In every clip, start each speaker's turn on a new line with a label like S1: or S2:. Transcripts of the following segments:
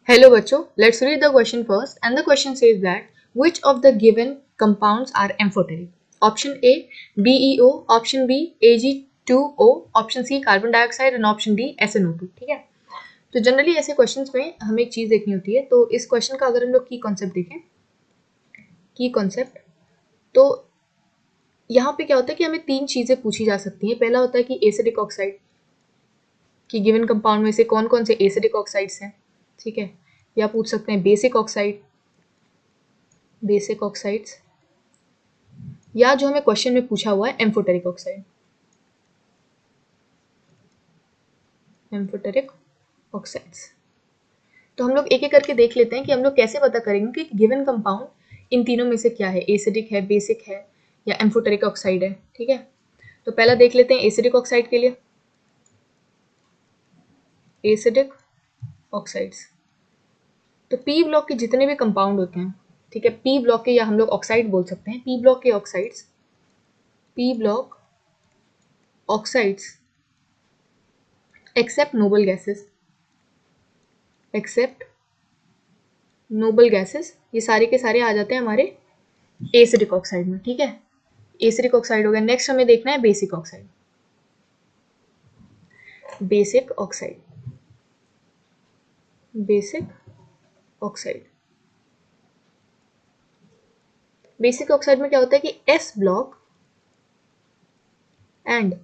S1: Hello बच्चों, let's read the question first and the question says that which of the given compounds are amphoteric? Option A BeO, option B Ag2O, option C carbon dioxide and option D SnO2। ठीक है, तो generally ऐसे questions में हमें एक चीज देखनी होती है। तो इस क्वेश्चन का अगर हम लोग की कॉन्सेप्ट देखें, की कॉन्सेप्ट, तो यहाँ पे क्या होता है कि हमें तीन चीजें पूछी जा सकती हैं। पहला होता है कि एसिडिक ऑक्साइड कि गिवन कंपाउंड में से कौन कौन से एसिडिक ऑक्साइड्स हैं। ठीक है, या पूछ सकते हैं बेसिक ऑक्साइड, बेसिक ऑक्साइड्स, या जो हमें क्वेश्चन में पूछा हुआ है एम्फोटेरिक ऑक्साइड, एम्फोटेरिक ऑक्साइड्स। तो हम लोग एक एक करके देख लेते हैं कि हम लोग कैसे पता करेंगे कि गिवन कंपाउंड इन तीनों में से क्या है, एसिडिक है, बेसिक है या एम्फोटेरिक ऑक्साइड है। ठीक है, तो पहला देख लेते हैं एसिडिक ऑक्साइड के लिए, एसिडिक ऑक्साइड्स। तो पी ब्लॉक के जितने भी कंपाउंड होते हैं, ठीक है, पी ब्लॉक के, या हम लोग ऑक्साइड बोल सकते हैं, पी ब्लॉक के oxides, P block oxides except noble gases, except noble gases, ये सारे के सारे आ जाते हैं हमारे एसिडिक ऑक्साइड में। ठीक है, एसिडिक ऑक्साइड हो गया। नेक्स्ट हमें देखना है basic oxide, basic oxide, basic oxide. Basic oxide में क्या होता है कि S block and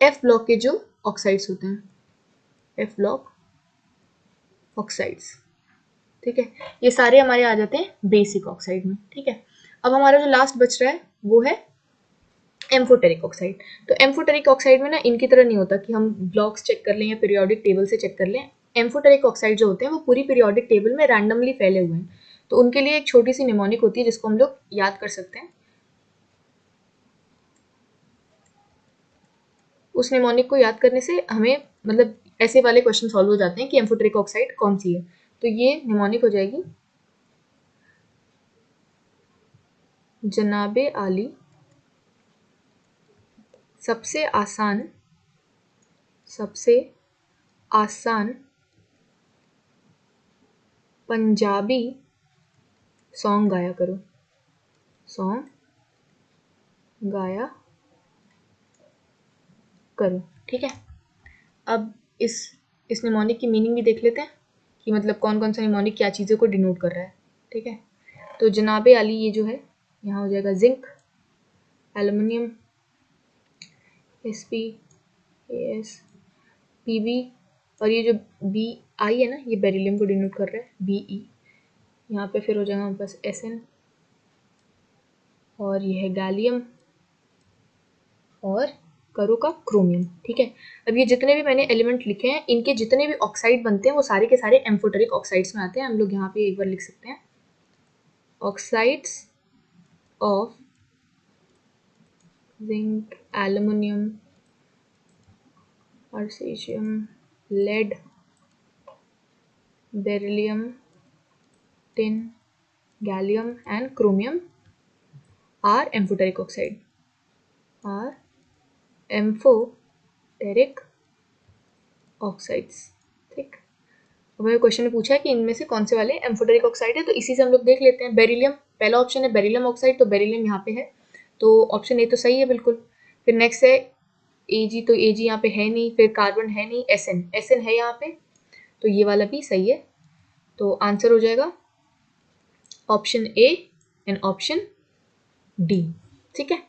S1: F block के जो ऑक्साइड्स होते हैं, एफ ब्लॉक ऑक्साइड्स, ठीक है, ये सारे हमारे आ जाते हैं बेसिक ऑक्साइड में। ठीक है, अब हमारा जो लास्ट बच रहा है वो है एम्फोटेरिक ऑक्साइड। तो एम्फोटेरिक ऑक्साइड में ना इनकी तरह नहीं होता कि हम ब्लॉक्स चेक कर लें या पीरियोडिक टेबल से चेक कर लें। एम्फोटेरिक ऑक्साइड जो होते हैं वो पूरी पीरियोडिक टेबल में रैंडमली फैले हुए हैं। तो उनके लिए एक छोटी सी निमोनिक होती है जिसको हम लोग याद कर सकते हैं। उस निमोनिक को याद करने से हमें मतलब ऐसे वाले क्वेश्चन सॉल्व हो जाते हैं कि एम्फोटेरिक ऑक्साइड कौन सी है। तो ये निमोनिक हो जाएगी जनाबे आली सबसे आसान, सबसे आसान पंजाबी सॉन्ग गाया करो, सॉन्ग गाया करो। ठीक है, अब इस निमोनिक की मीनिंग भी देख लेते हैं कि मतलब कौन कौन सा निमोनिक क्या चीज़ों को डिनोट कर रहा है। ठीक है, तो जनाबे आली ये जो है यहाँ हो जाएगा zinc, aluminium, Sp, As, Pb, और ये जो Bi है ना, ये बेरिलियम को डिनोट कर रहा है, Be। यहाँ पे फिर हो जाएगा हमारे पास Sn, और ये है गैलियम, और करो का क्रोमियम। ठीक है, अब ये जितने भी मैंने एलिमेंट लिखे हैं इनके जितने भी ऑक्साइड बनते हैं वो सारे के सारे एम्फोटेरिक ऑक्साइड्स में आते हैं। हम लोग यहाँ पे एक बार लिख सकते हैं ऑक्साइड्स ऑफ जिंक, एल्युमिनियम, अर्सेशियम, lead, beryllium, tin, gallium and chromium are amphoteric oxide, are amphoteric oxides। ठीक, अब हमें क्वेश्चन में पूछा है कि इनमें से कौन से वाले एम्फोटेरिक ऑक्साइड है, तो इसी से हम लोग देख लेते हैं। बेरिलियम पहला ऑप्शन है, बेरिलियम ऑक्साइड, तो बेरिलियम यहाँ पे है, तो ऑप्शन ए तो सही है बिल्कुल। फिर नेक्स्ट है Ag, तो Ag यहाँ पे है नहीं, फिर कार्बन है नहीं, Sn है यहाँ पे, तो ये वाला भी सही है। तो आंसर हो जाएगा option A and option D. ठीक है,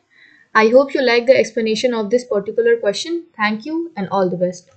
S1: I hope you like the explanation of this particular question. Thank you and all the best.